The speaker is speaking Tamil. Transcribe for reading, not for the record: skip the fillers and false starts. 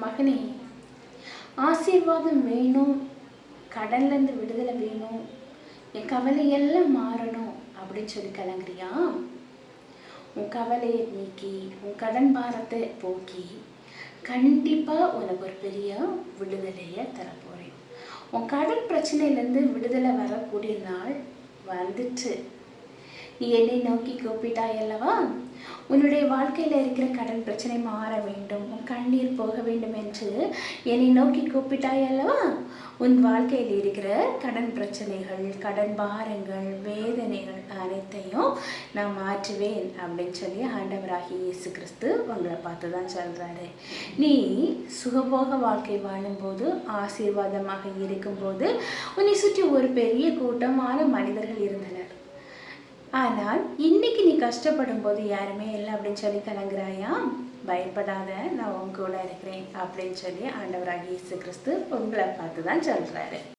மகனே, ஆசீர்வாதம் வேணும், கடன்லேருந்து விடுதலை வேணும், என் கவலையெல்லாம் மாறணும் அப்படின்னு சொல்லி கலங்குறியா? உன் கவலையை நீக்கி உன் கடன் பாரத்தை போக்கி கண்டிப்பாக உனக்கு ஒரு பெரிய விடுதலையை தரப்போகிறேன். உன் கடன் பிரச்சனையிலேருந்து விடுதலை வரக்கூடிய நாள் வந்துட்டு. நீ என்னை நோக்கி கூப்பிட்டாய் அல்லவா? உன்னுடைய வாழ்க்கையில் இருக்கிற கடன் பிரச்சனை மாற வேண்டும், உன் கண்ணீர் போக வேண்டும் என்று என்னை நோக்கி கூப்பிட்டாய் அல்லவா? உன் வாழ்க்கையில் இருக்கிற கடன் பிரச்சனைகள், கடன் பாரங்கள், வேதனைகள் அனைத்தையும் நான் மாற்றுவேன் அப்படின்னு சொல்லி ஆண்டவராகிய இயேசு கிறிஸ்து உங்களை பார்த்து தான் சொல்கிறாரு. நீ சுகபோக வாழ்க்கை வாழும்போது, ஆசீர்வாதமாக இருக்கும்போது உன்னை சுற்றி ஒரு பெரிய கூட்டமான மனிதர்கள் இருந்தனர். ஆனால் இன்னைக்கு நீ கஷ்டப்படும் போது யாருமே இல்லை அப்படின்னு சொல்லி கலங்குறாயா? பயப்படாத, நான் உன் கூட இருக்கிறேன் அப்படின்னு சொல்லி ஆண்டவராகிய இயேசு கிறிஸ்து உங்களை பார்த்து தான் சொல்கிறாரு.